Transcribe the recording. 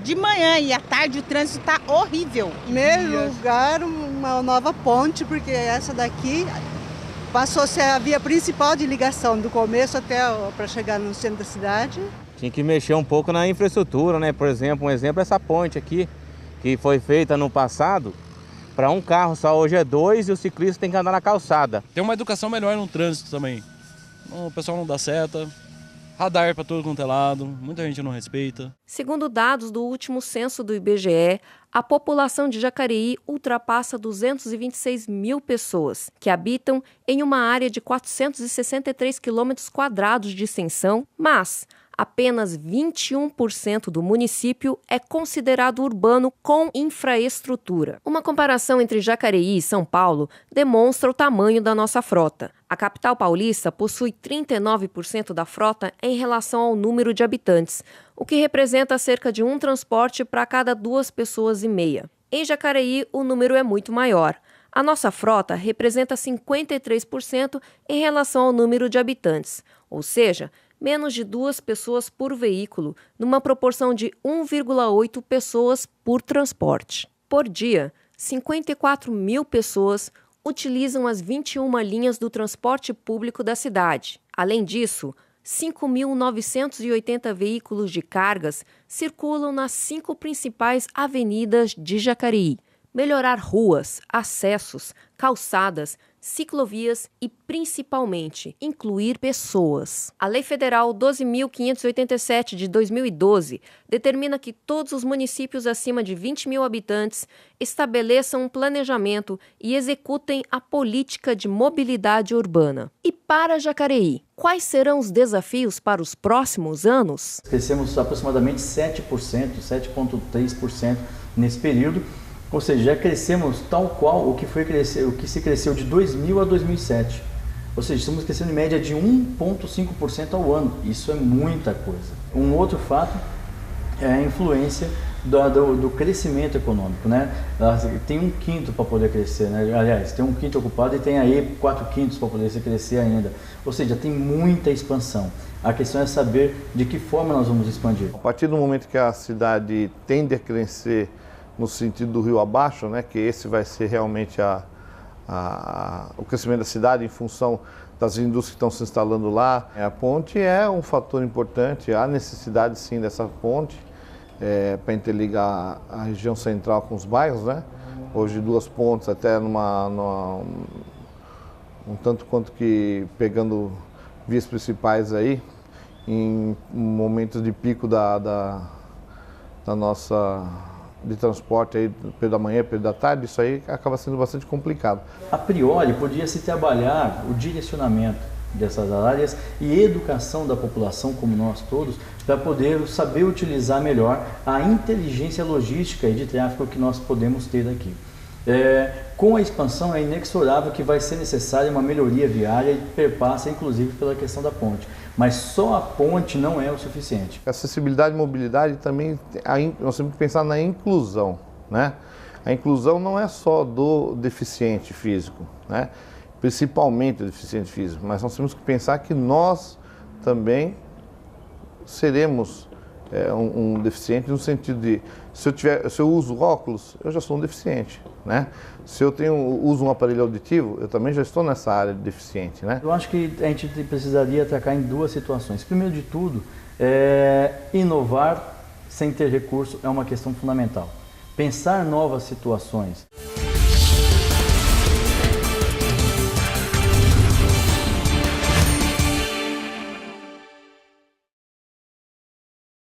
de manhã e à tarde o trânsito está horrível. Em primeiro lugar, uma nova ponte, porque essa daqui passou a ser a via principal de ligação do começo até para chegar no centro da cidade. Tinha que mexer um pouco na infraestrutura, né? Por exemplo, um exemplo é essa ponte aqui, que foi feita no passado. Para um carro só, hoje é 2 e o ciclista tem que andar na calçada. Tem uma educação melhor no trânsito também. O pessoal não dá seta, radar para todo quanto é lado, muita gente não respeita. Segundo dados do último censo do IBGE, a população de Jacareí ultrapassa 226 mil pessoas, que habitam em uma área de 463 quilômetros quadrados de extensão, mas apenas 21% do município é considerado urbano com infraestrutura. Uma comparação entre Jacareí e São Paulo demonstra o tamanho da nossa frota. A capital paulista possui 39% da frota em relação ao número de habitantes, o que representa cerca de um transporte para cada 2,5 pessoas. Em Jacareí, o número é muito maior. A nossa frota representa 53% em relação ao número de habitantes, ou seja, menos de 2 pessoas por veículo, numa proporção de 1,8 pessoas por transporte. Por dia, 54 mil pessoas utilizam as 21 linhas do transporte público da cidade. Além disso, 5.980 veículos de cargas circulam nas 5 principais avenidas de Jacareí. Melhorar ruas, acessos, calçadas, ciclovias e, principalmente, incluir pessoas. A Lei Federal 12.587 de 2012 determina que todos os municípios acima de 20 mil habitantes estabeleçam um planejamento e executem a política de mobilidade urbana. E para Jacareí, quais serão os desafios para os próximos anos? Crescemos aproximadamente 7%, 7,3% nesse período. Ou seja, já crescemos tal qual o que se cresceu de 2000 a 2007. Ou seja, estamos crescendo em média de 1,5% ao ano. Isso é muita coisa. Um outro fato é a influência do crescimento econômico, né? Tem 1/5 para poder crescer, né? Aliás, tem 1/5 ocupado e tem aí 4/5 para poder crescer ainda. Ou seja, tem muita expansão. A questão é saber de que forma nós vamos expandir. A partir do momento que a cidade tende a crescer no sentido do rio abaixo, né, que esse vai ser realmente o crescimento da cidade em função das indústrias que estão se instalando lá. A ponte é um fator importante, há necessidade sim dessa ponte para interligar a região central com os bairros, né? Hoje 2 pontes até um tanto quanto que pegando vias principais aí, em momentos de pico da nossa de transporte aí, período da manhã, período da tarde, isso aí acaba sendo bastante complicado. A priori, podia-se trabalhar o direcionamento dessas áreas e educação da população, como nós todos, para poder saber utilizar melhor a inteligência logística e de tráfego que nós podemos ter aqui. Com a expansão é inexorável que vai ser necessária uma melhoria viária e perpassa inclusive pela questão da ponte. Mas só a ponte não é o suficiente. Acessibilidade e mobilidade também, nós temos que pensar na inclusão, né? A inclusão não é só do deficiente físico, né? Principalmente do deficiente físico, mas nós temos que pensar que nós também seremos um deficiente no sentido de, se eu uso óculos, eu já sou um deficiente, né? Se eu uso um aparelho auditivo, eu também já estou nessa área de deficiente, né? Eu acho que a gente precisaria atacar em 2 situações. Primeiro de tudo, inovar sem ter recurso é uma questão fundamental. Pensar novas situações.